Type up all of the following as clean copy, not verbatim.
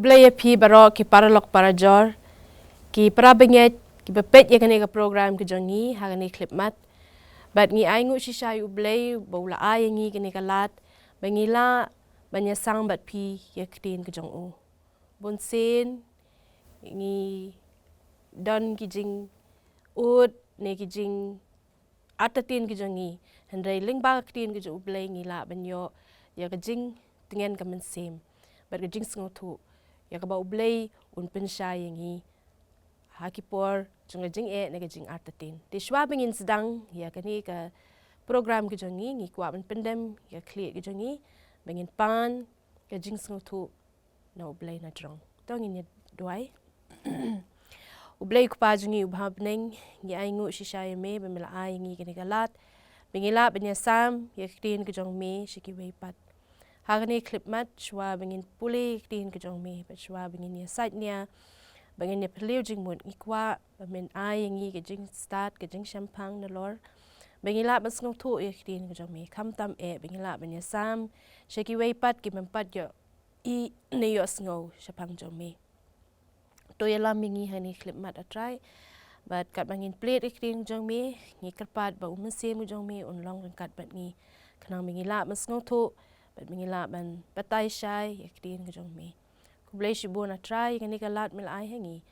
Blei pi baro ki paralok parajor ki prabenget ki bepet ya kani ka program ki jongi hagani clip mat bat ngi aingu shisha yu Blei bola ayangi kani ka lat bangila banya sang bat pi ya ktin ki jong u bon sen ngi don ki jing ut ne ki jing atatin ki jongi handai lingba ktin ki jo Blei ngi la banyo ya ka jing tingen ka men sem bat ka jing sngotu ya ka ba Blei un pensha yangi hakipor junga Jingieit na ka jing artatin di shwa bingin sedang ya kani ka program ki jongi ngi kwa ban pendem ya kli ki jongi bingin pan ka jing sngotu na Blei na drong tong in doai Blei ku pa jungi ubhabneng ngi aingu shisha yame bamila ai ngi kani galat bingila benya sam ya ktin ki jong me shiki weipat hagani clip mat shwa bingin puli ktin ki jong me bat shwa bingin ya site nia bangin ya peliu jing mut ikwa bamin ai ngi ke jing start ke jing champang na lor bangila bas ngau thu ya ktin ki jong me kam tam e bangila benya sam shiki weipat ki mempat yo I ne yo ngau chapang jong me to ya lamingi hani clip mat atrai bat kat bangin plate ktin jong me ngi karpat ba umse mu jong me on long kat bat ngi kanang mingila mas ngau thu bat mingila ban patai shai yaktin ka jong me ku Blei shibo na try kani ka lat mil ai hangi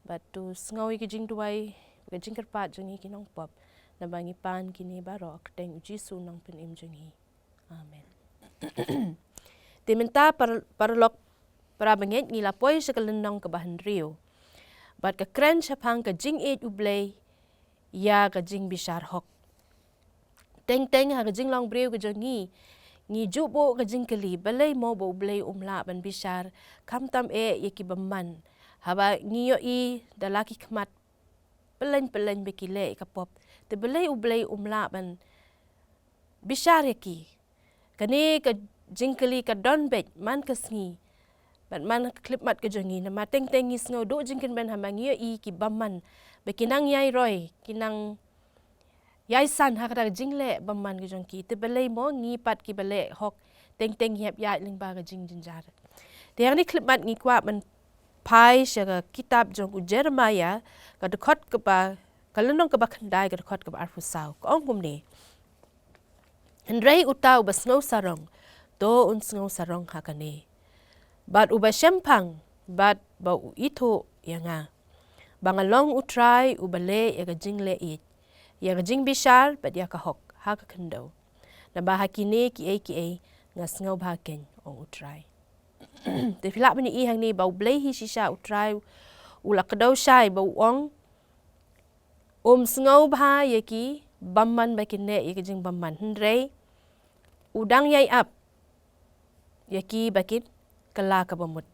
bat tu sngawi ki jing duai ka jing karpat jongi kinong pop na bangi pan kini barok teng jisu nang pen im jongi amen Timinta parlok para banget ngila poi sekalendong ka bahan rio bat ka kren chapang ka Jingieit Blei ya ka Jingbishar Hok teng ha ka jing long breu ka jongi ngi jubo ka jingkali balai mo bo Blei umla ban bishar kam tam e yaki bamman haba ngi yo I dalaki kmat pelen bekile ka pop te Blei umla ban bishar yaki kani ka jingkali ka don bet man ka sngi bat man clip mat ka jongi na mateng ngi sngo do jingken ben hama ngi yo I ki bamman bekinang yai roy kinang yai san hakada jingle bamman ki jongki te Blei mo ngi pat ki Blei hok teng hiap yai lingba ka jing jinjar te yang ni clip mat ngi kwa man pai shaga kitab jong u Jeremiah ka dekot ke ba kalendong ke ba khandai ka dekot ke ba arfusau ko ongkum ne hendrei utau bas ngau sarong to un ngau sarong hakane bat u ba shempang bat ba u ito yanga bangalong utrai u Blei ya ka jingle it ya ka Jingbishar bat ya ka hok ha ka kendo na ba hakine ki ngas ngau ba ken ong utrai te filak bani I hang ni ba Blei hi shisha utrai ula kadau shai ba ong ngau ba ya ki bamman ba kine ya ka jing bamman hendrei udang yai up ya ki bakin kala ka bamut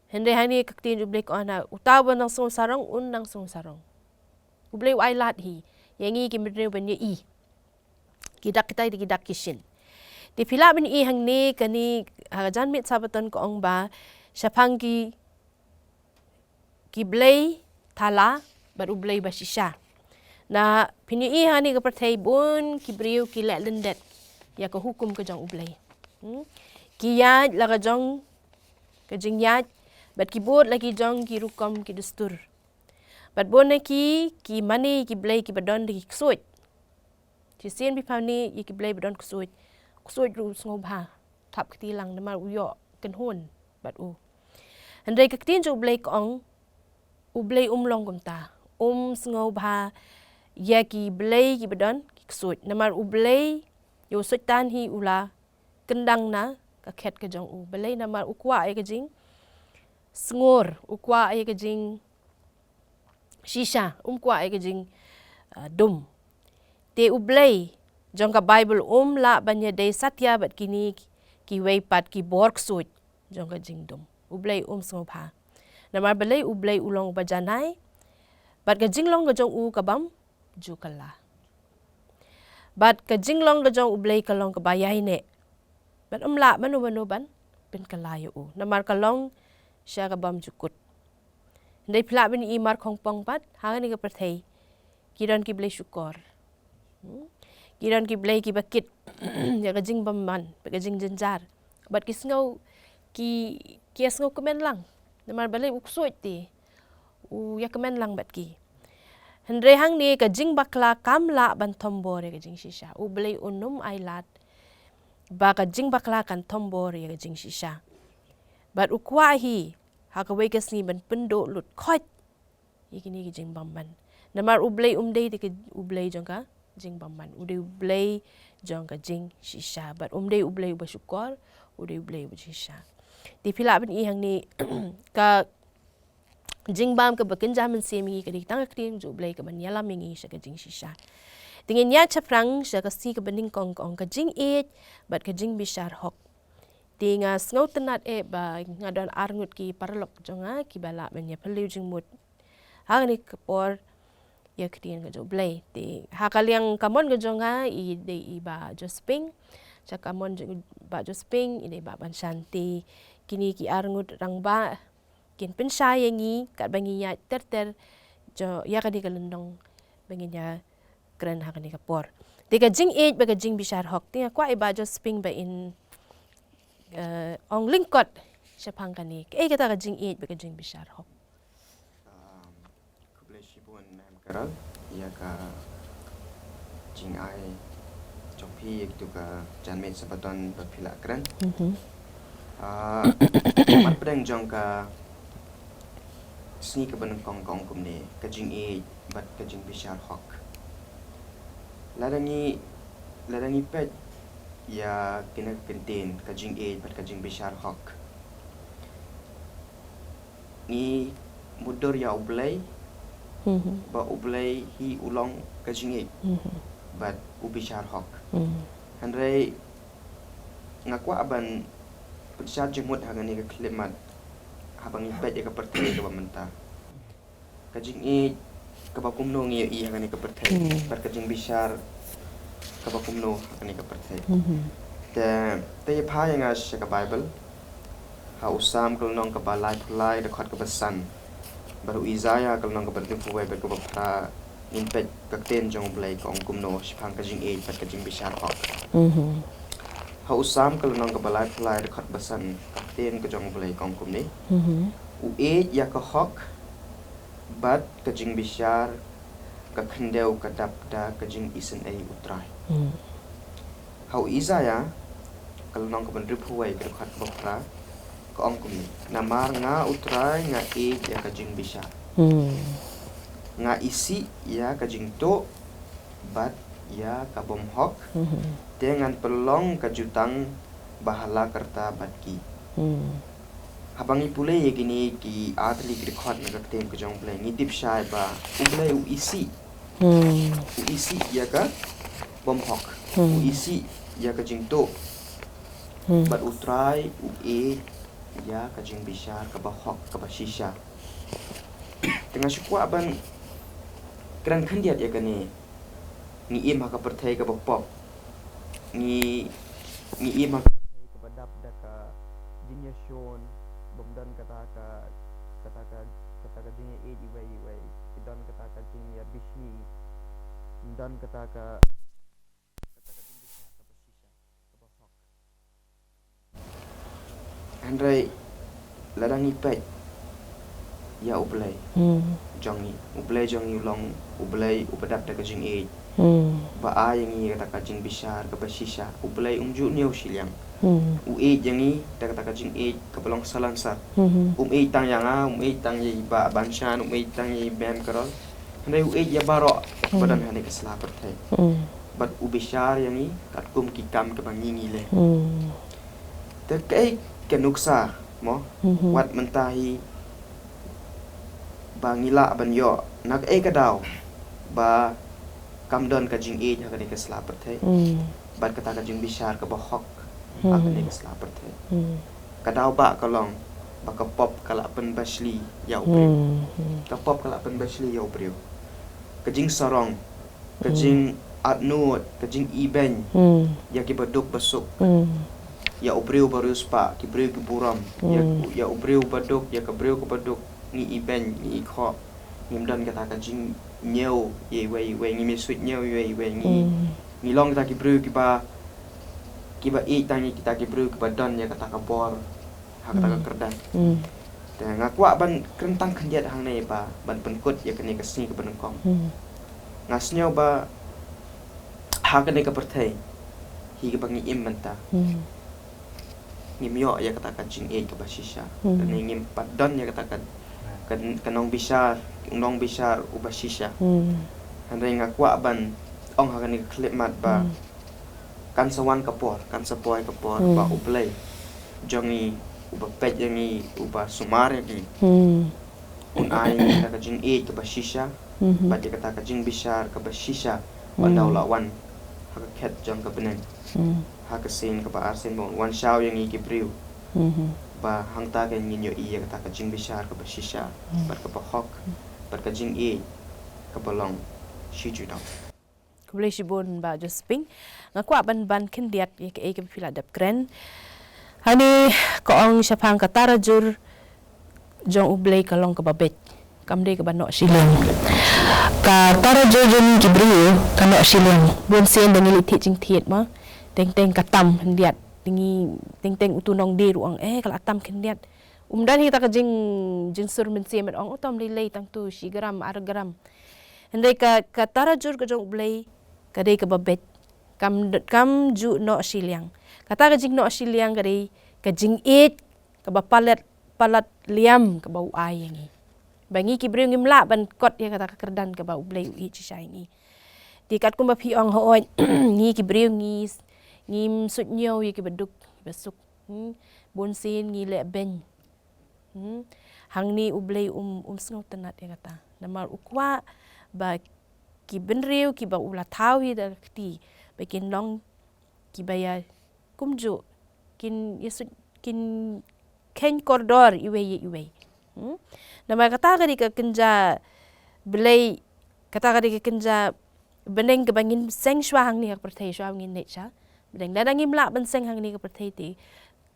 hendrei hani ka tin Blei ko ana utaw ba nang song sarong un nang song sarong Blei ai lat hi yangi ki midreu ban ye I kidak kita kidak kishin ti phila ban I hang ni kani hajan mit sabaton ko ong ba shapang ki Blei thala bar Blei ba shisha na pini I hani ka perthai bun ki breu ki la lendet ya ka hukum ka jong Blei ki ya la ka jong ka jingieit bat ki bot lagi jong ki rukom ki dustur bat bona ki mani ki Blei ki badon di ksuit ti sien bi pani ki Blei badon ksuit ru sngob ha tap kti lang na mar uyo kan hon bat u handai ka tin jo Blei kong u Blei long kumta sngob ha ya ki Blei ki badon ki ksuit na mar u Blei yo sutan hi ula kendang na ka khet ka jong u Blei na mar u kwa ai ka jing sngur u kwa ai ka jing shisha kwa ai ka jing dum te u Blei jong ka Bible la banya dei satya bat kini ki weipat ki bork suit jong ka jing dum u Blei sngob ha na mar Blei u Blei ulong ba janai bat ka jinglong ka jong u ka bam ju kala bat ka jinglong ka jong u Blei ka long ka bayai ne bat la manu ban pen kala yo u na mar ka long sha ka bam jukut Ndai pila bini I mar kong pong pat hanga ni ka perthei kiran ki Blei syukor kiran ki Blei ki bakit ya ka jing bamman ka jing jenjar bat ki sngo ki kias ngau kemen lang. Namar balai uksoit ti. Ya kemen lang bat ki. Hendre hang ni ka jing bakla kamla ban tombore ka jing shisha. Blei unum ailat. Ba ka jing bakla kan tombore ka jing shisha. Bat ukwa hi. Haka wekas ni ban pendo lut kot. Ikini ka jing bamban. Namar blei umdei ti ka blei jong ka jing bamban. Blei jong ka jing shisha. Bat blei bersyukur. Blei bershisha. Di pila ben ihang ni ka jing bam ka bekenja men semi ka dik tang krim jo blei ka ban yala mengi sha ka jing shisha. Dengan ya chaprang sha ka si ka bening kong ka jingieit bat ka Jingbishar Hok. Tinga ngau tenat ba ngadon arngut ki parlok jonga ki bala ben ya pelu jing mut. Hang ni kapor ya kdien ka jo blei. Ti hakaliang kamon ka jonga I de ba josping. Sha kamon ba josping ide ba ban shanti. Kini ki arngut rang ba kin penshayangi kat bangi ya ter jo ya kadi kalendong bangi ya kren hakani kapor. Tiga jingieit ba ka Jingbishar Hok tinga kwa iba josping ba in ong lingkot siya pangkani. Kata ka jingieit ba ka Jingbishar Hok. Kublai shibun nam karal ya ka jingai jopi itu ka janmet sabaton berpila keren. Mat pedang jong ka sni ka beneng kong kumne ka jingieit bat ka Jingbishar Hok. Ladani pet ya kena kenten ka jingieit bat ka Jingbishar Hok. Ni mudur ya blei ba blei hi ulong ka jingieit bat Jingbishar Hok. Handrai ngakwa aban Pagsyad jemut hangani ka klimat habang ipet ya ka pertay ka bamenta. Ka jingieit ka bakumno ngi I hangani ka pertay. Bat ka Jingbishar ka bakumno hangani ka pertay. Te pa yang as ka Bible ha usam kalnong ka balai da khat ka basan. Baru Isaiah kalnong ka bertu fuwai bat ka bapra impet ka ten jong blai ka kumno sipang ka jingieit bat ka Jingbishar Hok. Ha usam kalnong ka balai da khat basan ka ten ka jong blai ka kumni. Ya ka Hok bat ka Jingbishar ka khendeu ka dapda ka jing isen ai utrai. Ha Isaiah kalnong ka bertu fuwai ka khat bapra ka kumni. Namar nga utrai nga ya ka Jingbishar. Nga isi ya ka jingto bat ya ka bom Hok dengan pelong ka jutang bahala kerta batki. Habang ipulay ya gini ki atli krikhot na kaktem ka jong blai ngidip syai ba ulay isi ya ka bom Hok isi ya ka jingto bat utrai ya ka Jingbishar ka ba Hok ka ba shisha. Tengah syukwa aban kerang khandiat ya kani ni im haka perthai ka bapop ni im haka perthai ka badap da ka jinyashon bomdan kata ka jinya edi wai dan kata ka jinya bishni dan kata ka Jingbishar ka bashisha ka bahok andrai ladang ipet ya ublai jongi ulong ublai upadap da ka jingieit ba ayangi kata ka Jingbishar ka bashisha ublai umju niu siliang yangi da kata ka jingieit ka balong salansar tang yanga tang ye ba banshan tang ye bem karol handai ya baro badan hane ka slaper thai bat Jingbishar yangi kat kum ki kam ka bangingi le te kai ke nuksa mo wat mentahi bangila ban yo nak ka daw ba kamdon ka jingieit ha ka slaper thai bat kata ka Jingbishar ka ba Hok ha ka slaper thai ka daw ba kalong ba ka pop kala pen basli ya ubriu ka pop kala pen basli ya ubriu ka jing sarong ka jing atnut ka jing iben ya ki baduk basuk ya ubriu barus pa ki briu ki buram ya ubriu baduk ya ka briu ka baduk ni iben ni ikho ngimdan kata ka jing nyeu ye wei ngi mi suit nyeu ye wei ngi long kata ki bru ki ba tang kita ki bru ki ba don ya kata ka bor hak tak kerdan dan ngakwa ban kerentang kendiat hang ne ba ban penkut ya kene kesni ke benengkong ngasnyo ba hak ne ke pertai hi ke bangi im menta ngimyo ya katakan Jingieit ke basisha dan ngim padon ya katakan kanong bishar ubasisha handai ngakwa ban ong hak ne klip mat ba kan sawan kapor kan sepoi kapor ba ublei jongi uba pet yangi uba sumar yangi un ai ka Jingieit ke basisha ba dia kata ka Jingbishar ke basisha bandau lawan hak ket jong ke beneng hak sin ke ba arsen bon wan shao yangi ke briu ba hang ta ke nyinyo iya kata ka Jingbishar ke basisha bar ke Hok bar ke Jingieit ke balong shiju dong Boleh sibun ba Josping ngakwa ban kendiat ya ke pila dap kren hani koong syapang katarajur jong ublei kalong ke babet kamde ke banok silong ka tarajur jong kibriu kanok silong bun sen dengan litit jing tiet ma teng katam kendiat teng utunong de ruang kalau atam kendiat umdan kita ke jing sur men se met ong utom lei tang tu sigram argram andai ka tarajur ke jong ublei kadai ke babet kam ju no siliang kata ke jing no siliang kadai ke Jingieit ke bapalat palat liam ke bau ai yangi bangi ki breu ngimla ban kot ya kata kerdan ke bau blei i chisai ngi tikat kum ba pi ong hoon ngi ki breu ngim sut nyo ye ki beduk besuk bon sin ngi le ben hang ni ublei sngo tenat ya kata namar ukwa ba ki benriu ki ba ula tawi da kti bakin long ki baya kumju kin ken koridor iwe nama kata kadi ke kenja Blei kata kadi ke kenja beneng ke bangin seng shwa hang ni ke perthai shwa ngin necha beneng dadang imla ben seng hang ni ke perthai ti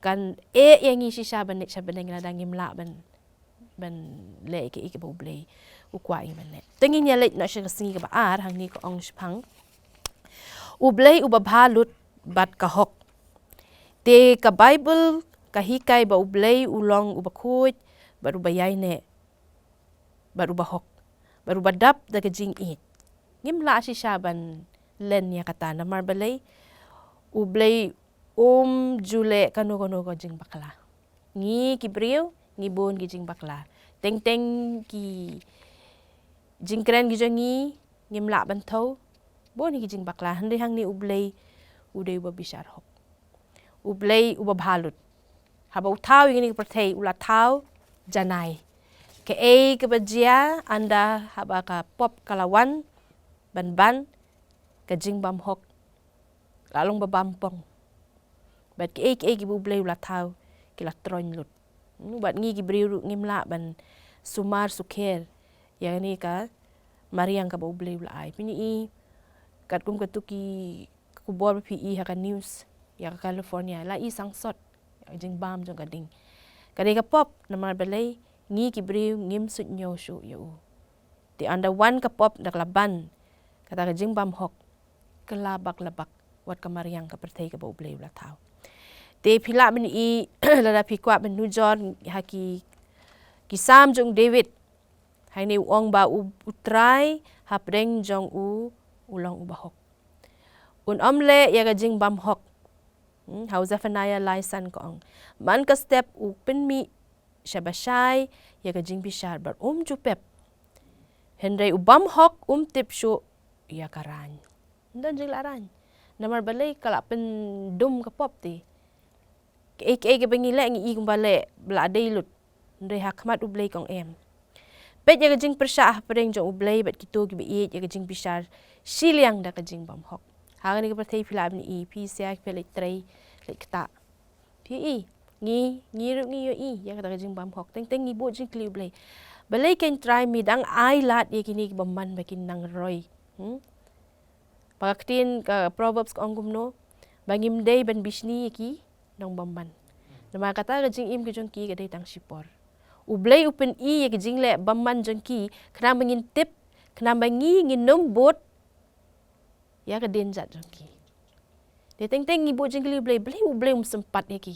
kan yang isi sha ben necha beneng dadang imla ben le ke bu Blei ukwa i men tengin ya le na shang singi ke baar hang ni ko ong shpang ublei ubabhalut bat ka Hok te ka Bible ka hikai ba ublei ulong ubakut baru bayai ne baru Hok baru badap da ka Jingieit ngimla si shaban len ya kata namar balai ublei jule kano ko jing bakla ngi kibriu ngi bon ki jing bakla teng ki jingkren gi jongi ngimla ban thau bon ki jing bakla handi hang ni ublei udei Jingbishar Hok ublei ubabhalut haba utau ini perthai ula tau janai ke ke bajia anda haba ka pop kalawan ban ke Jingbam Hok lalong babampong bat ke ublei ula tau kila tron lut bat ngi ki briu ngimla ban sumar sukher yang ni ka mariang ka ublei ula ai pini i kat kum katuki kubor pi i haka news ya ka California la i sangsot Jingbam jong gading kadai ka pop namar balai ngi ki briu ngim sut nyo shu yu ti anda wan ka pop dak laban kata ka Jingbam Hok kelabak wat ka mariang ka perthai ka ublei ula tau te pila men i lada pi kwa ben nujon haki kisam jong David hai ni ong ba utrai hapreng jong ulong ubahok un omle ya ka Jingbam Hok hauza fanaya laisan ko ong man ka step pen mi shabashai ya ka Jingbishar bar jupep hendrai ubam Hok tip shu ya karan dan jing laran namar balai kala pen dum ka pop ti ke bengile ngi i kumbale bla dei lut ndai hakmat ublei kong em bet ya ka jing persah preng jong ublei bet kitu ki be ya ka Jingbishar siliang da ka Jingbam Hok hang ni ka perthai pila ni i pi sia pele trei le kta pi i ngi yo i ya ka Jingbam Hok teng ngi bo jing kli ublei balai ken try mi dang ai lat ye kini baman bakin nang roy pakaktin ka proverbs ko angumno bangim dei ban bishni ki nong bamban nama kata ka jing im ki jong ki ka dei tang sipor ublei upen i ye ki jing le bamman jong ki kena mengintip kena bangi nginum bot ya ka denjat jong ki de teng ngi bo jing ki ublei ublei sempat ye ki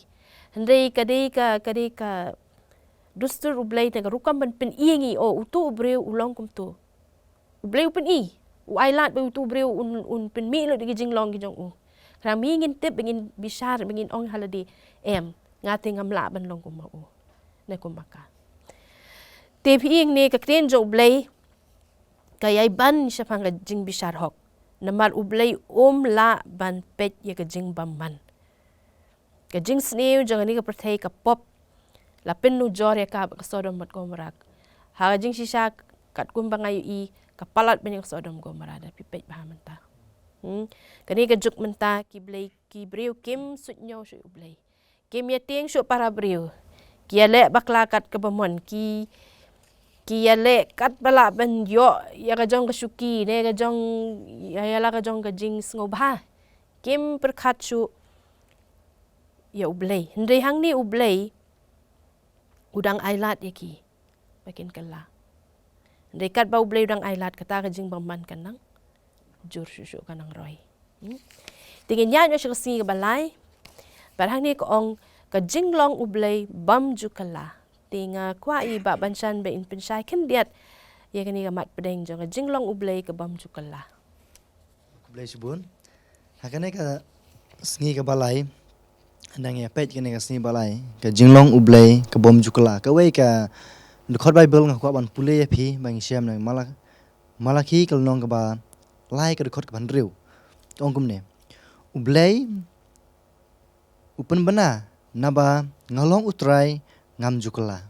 Hendai kadika dustur ublei tega rukam ban pen iengi utu ubreu ulong kum tu. Ubleu pen i. Ailat be utu ubreu un pen mi lo digi jinglong gi jong Kram ingin tip ingin bishar ingin ong haladi ngati ngamla ban long kum ne kum maka. Tip ing ne ka kren jo ublei kayai ban siya pang Jingbishar Hok. Namar ublei la ban pet ya ka jing bamban. Ka jing sneu jangan ni ka pertai ka pop la pennu jor ya ka Sodom mat Gomorrah. Ha jing shisha kat kumbang ayu i kapalat banyak Sodom Gomorrah da pipet bah menta. Kani ka juk menta ki Blei ki breu kim sut nyaw shu ublei. Kim ya tieng shu para breu. Ki ya le bakla kat ka bamon ki ya le kat bala ban yo ya ka jong ka shuki ne ka jong ya la ka jong ka jing sngoba. Kim perkat shu ya ublei. Hendai hang ni ublei udang ailat ya ki. Bakin kala. Hendai kat ba ublei udang ailat kata ka jing bamban kanang. Jur susu kanang roy. Tingin yan siya kasi ka balay. Parang ni ko ong ka jinglong ublei bam jukala. Tinga kwa i ba bansan ba in pensay kendiat. Ya kani ka mat pedeng jong ka jinglong ublei ka bam jukala. Blei subun. Hakane ka sngi ka balay. Andang ya pet kene ka sngi balay. Ka jinglong ublei ka bam jukala. Ka wei ka Khot Bible nga kwa ban pule ya phi bang siam nang malaki kal nong ka ba lai ka khot ka ban riu. Ong kum ne. Ublei upen bana naba ngalong utrai ngam jukala.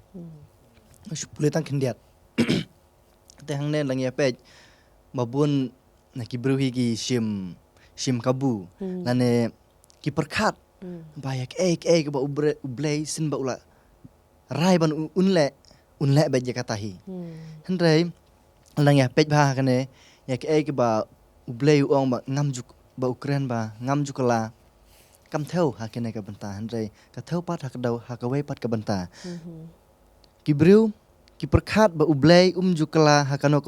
Pule tang kendiat. Te hang ne lang ya pet babun na ki bruhi ki shim kabu lane ki perkat bayak ka ba ublei sin ba ula rai ban unle ba je katahi hendrai lang ya pet ba kane ya ka ba ublei ong ba ngam juk ba ukren ba ngam jukala kam theu ha kene ka banta hendrai ka theu pat ha ka dau ha ka wei pat ka banta ki briu ki perkat ba ublei jukala ha kano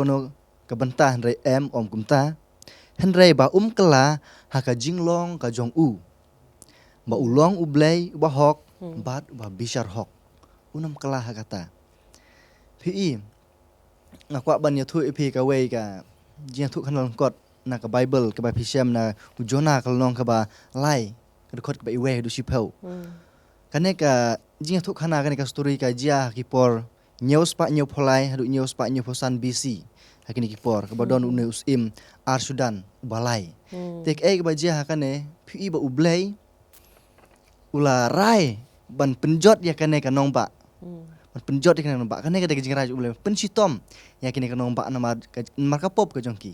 ka banta hendrai om kumta hendrai ba kala ha ka jinglong ka jong ba ulong ublei ba hok bat ba bishar hok unam kala ha kata phi ngakwa ban ya thu phi ka wei ka jia thu khanal kot na ka bible ka ba phi siam na jona kal nong ka ba lai ka khot ka ba iwe du sipau kane ka jia thu khana kane ka story ka jia ki por news pa new pholai hadu news pa new phosan bc hakini ki por ka ba don une usim ar sudan balai tek ka ba jia kane phi ba ublei ula rai ban penjot ya kane ka nong ba penjot ikan nombak kan ne ka jing raj ublei pensitom ya kini ka nombak nama marka pop ka jongki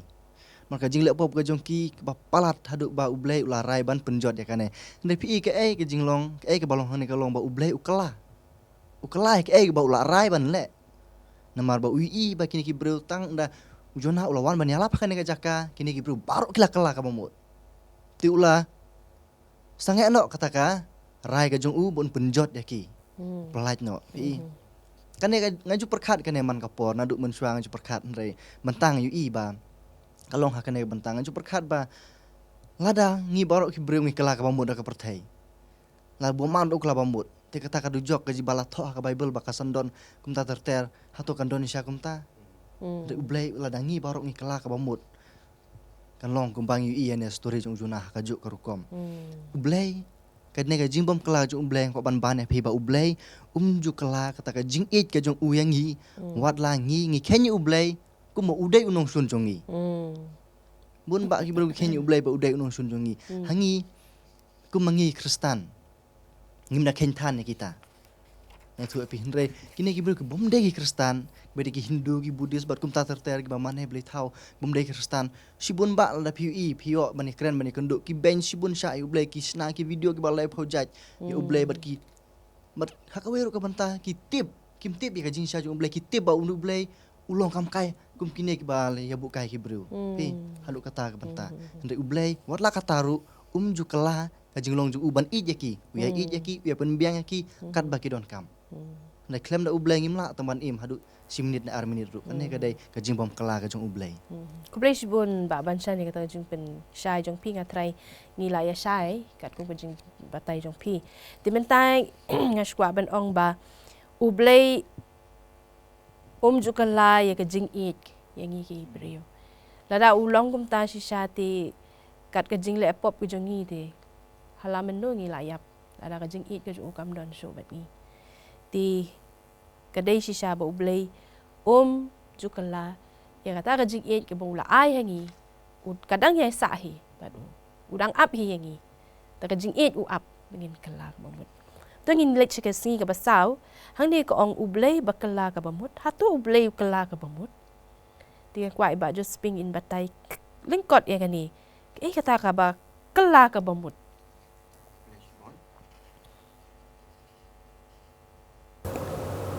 marka jingle pop ka jongki ba palat hadu ba ublei ula rai ban penjot ya kane ne pi ka ka jinglong ka balong ne ka long ba ublei ukala ka ba ula rai ban le namar ba ui ba kini ki breu tang da ujona ula wan ban yala pa kane ka jaka kini ki breu baru kila kala ka mamut ti ula sange no kata ka rai ka jong bon penjot ya ki pelaj no pi kan ngaju perkat kan man kapor nadu mensuang ngaju perkat ndai mentang yu i ba kalong ha kan bentang ngaju perkat ba lada ngi barok ki breu ngi kala ka bambut ka perthai la bo man do kala bambut te kata ka dujok gaji bala tho ka bible ba kasandon kumta terter hato kan Indonesia kumta de ublei lada ngi barok ngi kala ka bambut kan long kumbang yu i ne story jong junah ka juk ka rukom ublei kadne ka jingbom kala jong ublei ko ban ban phi ba ublei ju kala kata ka jingieit ka jong uyang hi wat la ngi khenyi ublei ku mo udai unong sun jongi bun ba ki bro khenyi ublei ba udai unong sun jongi hangi ku mangi kristan ngim na khen than ne kita na thu pi hindre kini ki bro ki bom de ki kristan be ki hindu ki buddhist bat kum ta ter ki ba man he blei thau bom de ki kristan sibun ba la phio bani kren bani konduk ki ben sibun sha ublei ki sna ki video ki ba live hojaj ki ublei bat ki mat hakaweru ka banta ki tip kim tip ka jing sha ublei ki tip ba ublei ulong kam kai kum kine ki ba le ya bu kai ki bru pi halu kata ka banta ndai ublei wat la kataru ju kala ka jinglong ju uban i yaki uya i yaki uya pen biang yaki kat ba ki don kam Nai klaim da ublei ngimla taman im hadu 10 minit na 6 minit ru. Ane kadai ka jing bom kala ka jong ublei. Ku Blei sibun ba bansa ni kata jing pen syai jong pi ngatrai ngila ya syai kat ku jing batai jong pi. Di mentai ngashkwa ban ong ba ublei jukala ya ka jingieit yang ki brio. Lada ulong kum ta si syati kat ka jing le pop ku jong ngi te. Halaman no ngila yap. Lada ka jingieit ka jong kam don so bat ni. Ti kadai si sya ba ublei jukala ya kata ka jingieit ke bula ai hangi kadang ya sahi badu udang ap hi yangi ta ka jingieit u ap bengin kala ka bamut to ngin lek ka singi ka basau hang ni ko ong ublei bakala ka bamut hatu ublei kala ka bamut ti kwai ba just sping in batai lingkot ya gani kata ka ba kala ka bamut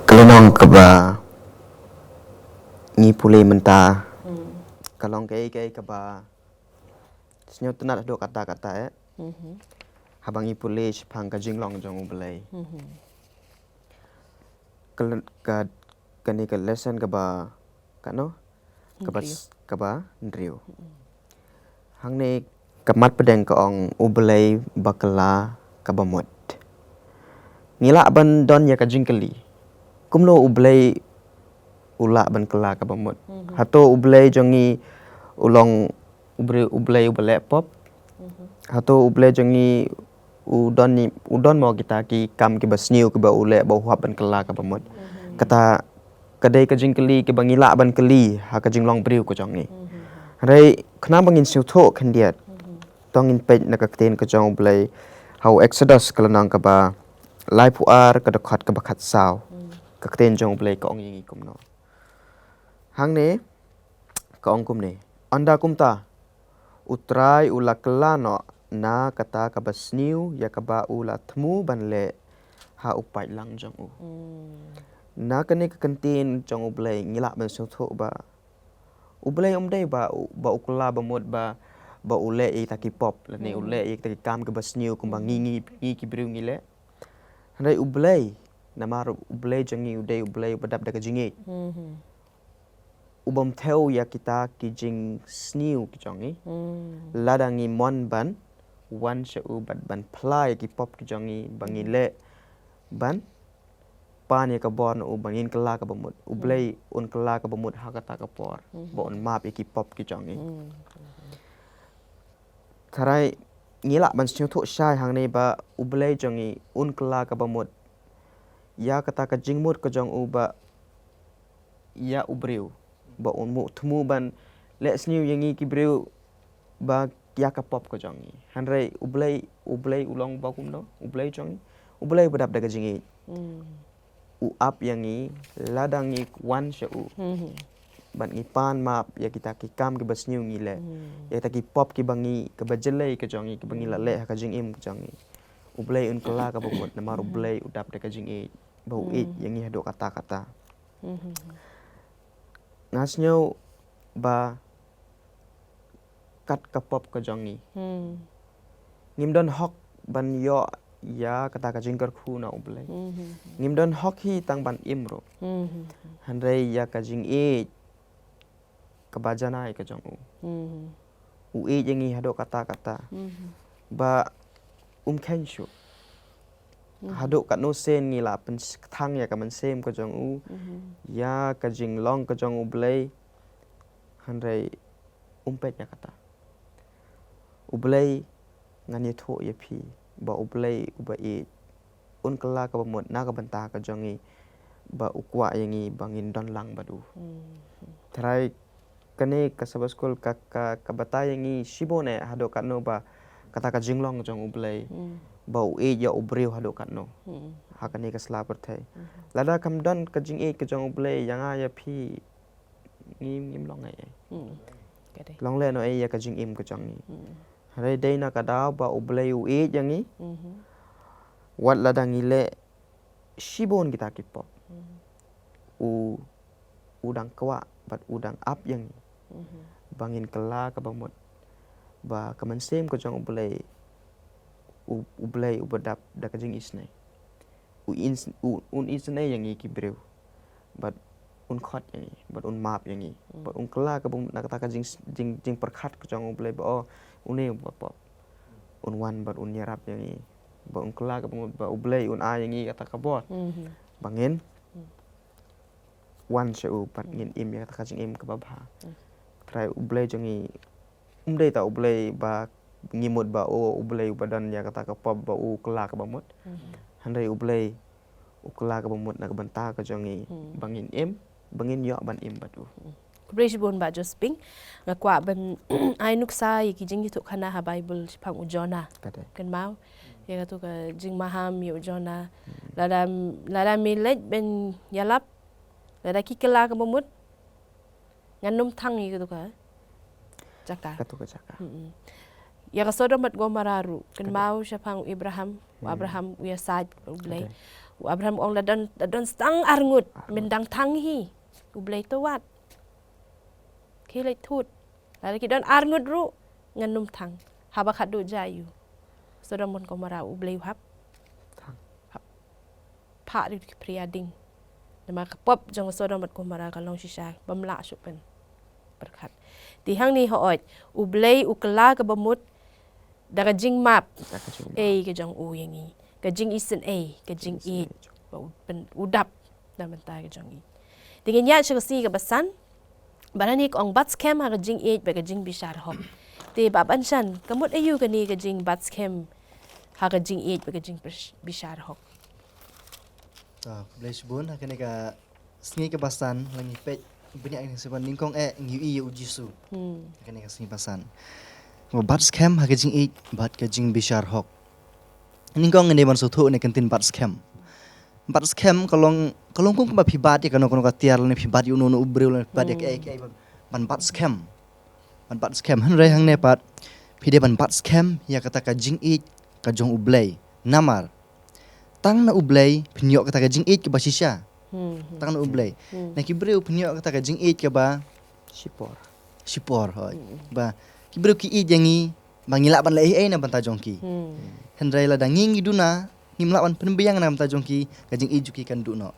Kelenong keba ngi pulih mentah. Kalong ke keba senyo tenat do kata-kata habang ngi pulih pang ka jinglong jong ublei. Kani ka lesson keba kano keba ndriu. Hang ni kemat pedeng ka ong ublei bakala kabamut. Ngila ban don ya ka jingkeli. Kumlo ublei ulak ban kela ka bamut. Hato ublei jongi ulong ublei ubelek pop. Hato ublei jongi udon mau kita ki kam ki basniu ki ba ulek ba huap ban kela ka bamut. Kata kadai ka jingkeli ki bangila ban keli ha ka jinglong briu ko jongi. Rai kena bangin siu tho khendiat. Tongin pej na ka kten ka jong ublei hau exodus kelenang ka ba lai puar ka dakhat ka bakhat saw. Ka kten jong ublei ka ong yingi kumno. Hang ne ka ong kum ne anda kumta utrai ula kelano na kata ka basniu ya ka ba ula thmu ban le ha upai lang jong u na ka ne ka kantin jong ublei ngila ban so tho ba ublei dei ba ukla ba mod ba ule e taki pop la ne ule e taki kam ka basniu kum ba ngi ki briu ngi le handai ublei namar ublei jongi udei ublei badap da ka jingieit ubam theo ya kita ki jing sniu ki jongi ladangi mon ban wan se u ban plai ki pop ki jongi bangi le ban pan ya ka bon u bangin kala ka bamut ublei un kala ka bamut ha kata ka por bon map ki pop ki jongi tharai ngila ban sniu tho shai hang nei ba ublei jongi un kala ka bamut ya kata ka jingmut ka jong u ba ya ubriu ba unmu thmu ban le sniu yangi ki breu ba ya ka pop ko jongi hanrei ublei ulong ba kum no ublei jongi ublei badap daga jingi u ap yangi ladangi wan sha u ban ngi pan map ya kita ki kam ki basniu ngi le ya ta ki pop ki bangi ka bajelei ka jongi ki bangi la le ka jingim ka jongi ublei un kala ka bumut na mar ublei udap daga jingi bau yangi hado kata-kata ngasnyo ba kat ka pop ka jongi ngimdon hok ban yo ya kata ka jingkar khu na ublei ngimdon hok hi tang ban imro handrei ya ka jingieit ka bajanai ka jong u yangi hado kata-kata ba khenshu hado kat no sen ngi la pen thang ya ka man sem ka jong u ya ka jinglong ka jong ublei handrei pet ya kata ublei ngani tho ya phi ba ublei uba e un kala ka bamut na ka banta ka jongi ba ukwa yangi bangin don lang badu tharai kane ka sabaskol ka bata yangi shibone hado kat no ba kata ka jinglong jong ublei bau ya ubriu hado kat no hakane ka sla perthai lada kam don ka jingieit ka jong ublei yanga ya phi ngim long ai long le no ai ya ka jingim ka jongi hare dei na ka daw ba ublei yangi wat lada ngile shibon kita ki pop udang kwa bat udang ap yangi bangin kala ka bamut ba kaman sem ka jong ublei ubadap da ka jing isnai un isne yang i kibreu but un khot yang i but un map yang i but un kala ka bum nak kata ka jing perkhat ka jong Blei ba une ba un wan but un yarap yang i ba un kala ka bum ba Blei un a yang i kata ka bot bangin wan se u pat ngin im ya kata ka jing im ka ba try Blei jong i dei ta Blei ba ngimut ba Blei badan ya kata ka pop ba kala ka bamut handai Blei ukla ka bamut nak banta ka jongi bangin im bangin yo ban im batu Blei bon ba josping ngakwa ban ai nuksa ki jing tu khana ha Bible phang ujona kan mau ya tu ka jing maham yu ujona lada milet ben yalap lada ki kala ka bamut nganum thang yi tu ka jaka ya ka Sodom at Gomararu kan mau siya pang Abraham uya sad Blei Abraham ong ladon stang arngut mendang tanghi Blei to wat kilai tut lagi don arngut ru nganum tang haba khadu jayu Sodom at Gomara Blei hap pa di priading nama kapop jong Sodom at Gomara kalong shisha bamla supen berkat di hang ni hoot Blei ukla ka bamut daga jing map ke jong yang i ka jing isen ka jing i udap na menta ka jong i dengan ya siya kasi ka basan barani ko ang bats kem ha ka jing ba ka Jingbishar Hok te baban shan kamot ayu ka ni ka jing bats kem ha ka jing ba ka Jingbishar Hok Blei Sibun hakane ka sngi ka basan langi pet banyak yang seban ningkong ngiu ujisu hakane ka sngi basan bats kem ha ka Jingieit bat ka Jingbishar Hok ningkong ngene ban sotho ne kantin bats kem kalong kung ba phibat ya kano ka tiar ne phibat yu no ubreu ne phibat ya ban bats kem han re hang ne pat phide ban bats kem ya kata ka Jingieit ka jong Blei namar tang na Blei phinyo kata ka Jingieit ka basisha tang na Blei na kibreu phinyo kata ka Jingieit ka ba sipor hoy ba kibreu ki i jangi mangila ban lai na ban ta jong ki hendrai la danging iduna ngimla ban penbayang na ban ta jong ki ka Jingieit juki kan du no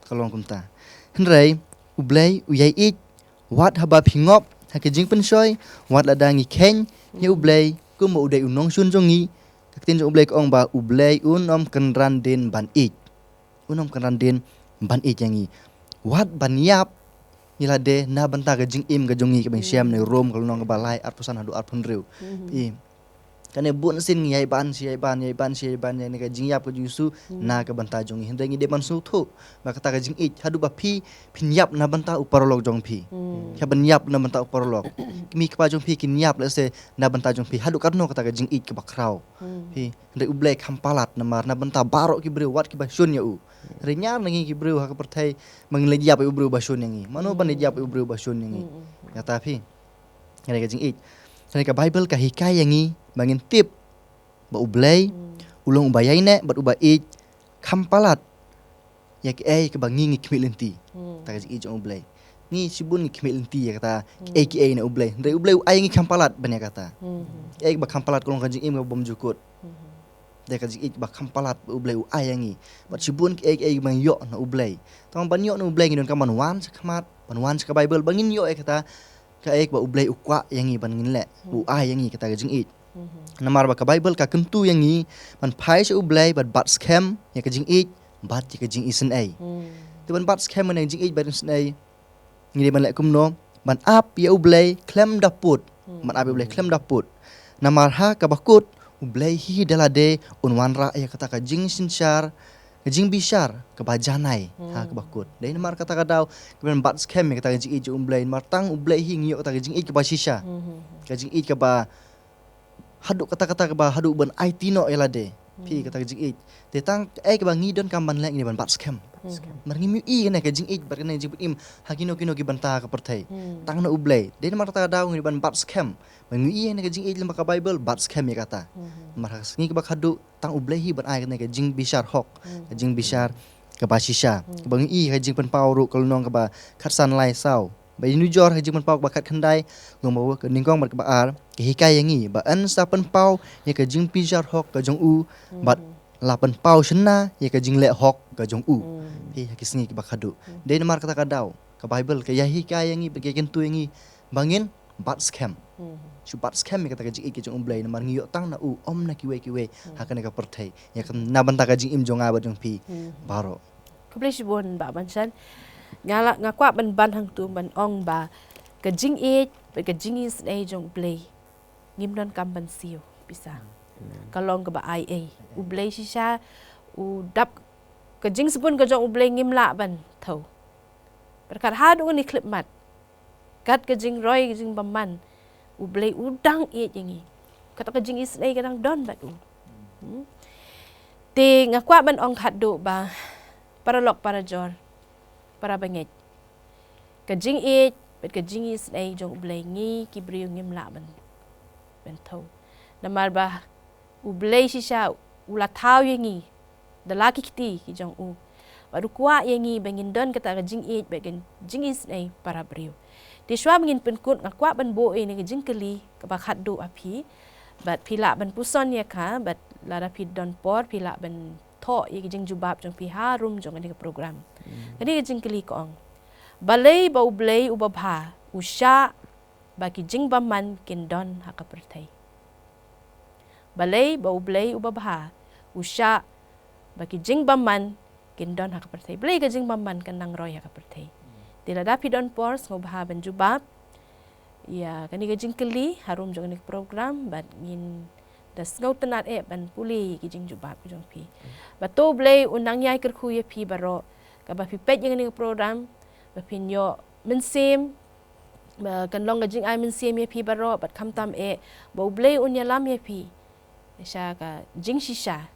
kalong kumta hendrai Blei uyai i wat haba phingop ha ka jing pensoi wat la dangi ken ye Blei ku mo udai unong sun jongi ka tin jong Blei ko ong ba Blei unom kan randin ban i yangi wat ban yap nila de na banta ka jing im ka jongi ka bang siam ne rom ka nong ka balai arpusan hadu arpun reu kane bun sin ngai ban ne ka jing yap ka jusu na ka banta jongi hindai ngi de man su thu ba kata ka jing i hadu ba phin yap na banta uparlok jong phi ka ban yap na banta uparlok mi ka jong phi kin yap le se na banta jong phi hadu karno kata ka jing i ka bakrau hindai Blei khampalat na mar na banta barok ki breu wat ki ba shun ya renyar nangi ki breu ha ka perthai manglai yap breu ba shun yangi mano ban yap breu ba shun yangi ya tapi ngene ka Jingieit ngene ka Bible ka hikai yangi bangin tip ba Blei ulong ubayai ne bat ubai khampalat ya ki ka bangi ngi kmilenti ta ka Jingieit jong Blei ni sibun ngi kmilenti ya kata ki na Blei ndai Blei ai ngi khampalat ban ya kata ba khampalat kolong ka Jingieit ga bom jukut de ka Jingieit ba khampalat Blei ai yangi bat sibun ki bang yo na Blei tong ban yo na Blei ngi don ka manwan sakmat banwan sa Bible bangin yo kata ka ba Blei ukwa yangi ban ngin le ai yangi kata ka Jingieit namar ba ka Bible ka kentu yangi ban phai sa Blei bat bats kem ya ka Jingieit bat ka jing isen tu ban bats kem na Jingieit bat isen ngi ban le kumno ban ap ya Blei klem daput ban ap Blei klem daput namar ha ka bakut Blei hi dalade unwan ra ya kata ka Jingbishar ka bajanai ha ka bakut dai namar kata ka daw ban bats kem kata ka Jingieit jong Blei martang Blei hi ngi kata ka Jingieit ka basisha ka Jingieit ka ba hadu kata-kata ka ba hadu ban IT no elade pi kata ka Jingieit te tang ka ba ngi don kam ban lek ni ban bats kem mar ngi mi i ne ka Jingieit bar ne jing im hakino kino ki banta ka perthai tang na Blei dai namar kata ka daw ngi ban bats kem ban ngi i ne ka Jingieit lemba ka Bible bats kem ya kata mar ngi ka ba hadu tang Blei hi ban ai ne ka Jingbishar Hok ka Jingbishar ka basisha ka ba ngi i ka jing pan pawru kal nong ka ba khatsan lai sau ba inu jor ha jing pan paw ba khat khandai ngom ba ka ningkong bar ka ba ar ki hikai yangi ba an sa pan paw ya ka Jingbishar Hok ka jong bat lapan pau shna ya ka jingle hok ka jong u hi ki sngi ki bakadu de mar kata kadau ka bible ka yahi ka yangi bagi kentu yangi bangin bat scam chu bat scam mi kata ka jing ki jong blai mar ngi yo tang na u om na ki we hakane ka perthai ya kan na banta ka jing im jong a ba jong pi baro ka blei sibon ba ban chan ngala ngakwa ban hang tu ban ong ba ka jingieit ka jingis nei jong blei ngim don kam ban siu bisa kalong ka ba ia u blei shisha u dap ka jing sibun ka jong u blei ngim la ban thau berkat hadu ni klip mat kat ka jing roi ka jing baman u blei udang e yangi kata ka jing is nei kadang don bat u te ngakwa ban ong hadu ba para lok para jor para banget ka jing e bet ka jing is nei jong blei ngi ki briu ngim la ban thau namar ba u blei shisha ula thau yangi dalaki kiti ki jong u baru kuat yangi bangin don kata ka jing e bet ka jing is nei para briu di shwa bangin penkut ngakwa ban bo e ni ka jing keli ka ba hadu api bat pila ban puson ya ka bat lara pi don por pila ban tho ye jing jubab jong pi harum jong ani ka program kani jing keli ko ong balei bau blei u babha usha baki jing baman kin don ha ka perthai balei bau blei u babha usha baki jing baman kin don ha ka perthai blei ka jing baman kan nang roi ha ka perthai tila dapi don por ngobha ban jubab ya kani ka jing keli harum jong ani ka program bat ngin das ngau tenat ban puli ki jing jubab jong pi bato blei unang yai kerku ye pi baro ka ba pi pet yang ni program ba pin yo mensim ba kan long ka jing ai mensim ye pi baro bat kham tam bo blei un ya lam ye pi sha ka jing shisha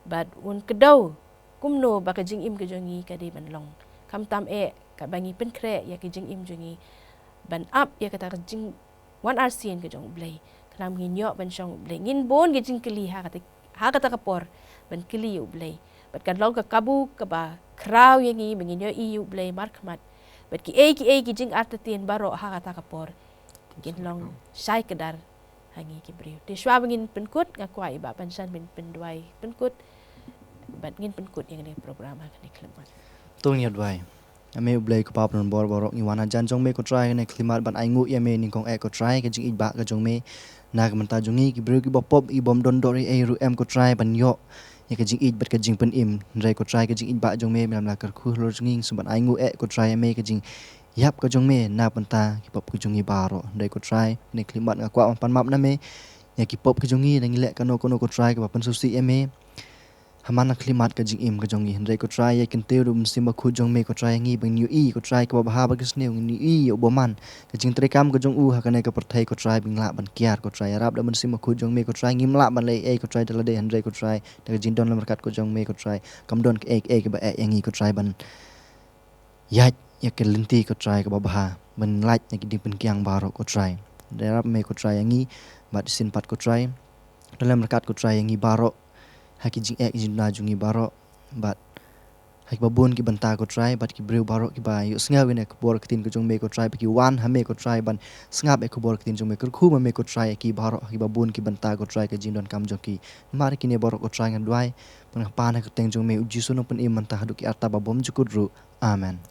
bat un kedau kumno ba ka jing im ka jongi ka di ban long kham tam ka bangi pen kre ya ki jing im jongi ban up ya kata ka jing wan arsian ka jong blei nam ngin yo ban shong blei ngin bon ge jing keli ha kata ka por ban keli u blei bat kan long ka kabu ka ba kraw yangi bangin yo i u blei mar khmat bat ki ki jing artatien baro ha kata ka por ngin long shai kedar hangi ki briu de shwa bangin penkut ngakwai ba ban san bin pendwai penkut bat ngin penkut yang ni program ha ni klemat tung yat wai ame blai ko pap non bor borok ni wana jan jong me ko try ne klimat ban ai ngu ye me ning kong ko try ke jing i ba ka jong me na ka manta jongi ki bru ki bopop i bom don dori e ru em ko try ban yo ye ka jing i bat ka jing pen im rai ko try ka jing i ba jong me lam la kar khu lo jing su ban ai ngu ko try me ka jing yap ka jong me na panta ki pop ku jong i ba ro rai ko try ne klimat nga kwa pan map na me ya ki pop ka jong i nang le ka no ko try ka pan su si me hamana klimat ka jing im ka jong i rai ko try ye kin te ru sim khu jong me ko try ngi bang new i ko try ka ba ha ba kisne ni i bo man ka jing tre kam ka jong u ha ka ne ka perthai ko try bing la ban kiar ko try rap da man sim khu jong me ko try ngim la ban le ko try dala de rai ko try da jing don lam kat ko jong me ko try kam don ka ka ba yangi ko try ban ya ya ke linti ko try ka ba ha ban lait ya ki ding pen kyang ba ro ko try da rap me ko try yangi ba sin pat ko try dalam kat ko try yangi ba ro haki jing na jungi baro bat haki babun ki banta ko try bat ki breu baro ki ba yu snga wine ko bor kitin ko jong me ko try ki wan ha me ko try ban snga be ko bor kitin jong me ko khu me ko try ki baro haki babun ki banta ko try ka jing don kam jong ki mar ki ne boro ko try ngan duai pan pa na ko teng jong me uji suno pen im manta hadu ki arta babom jukudru amen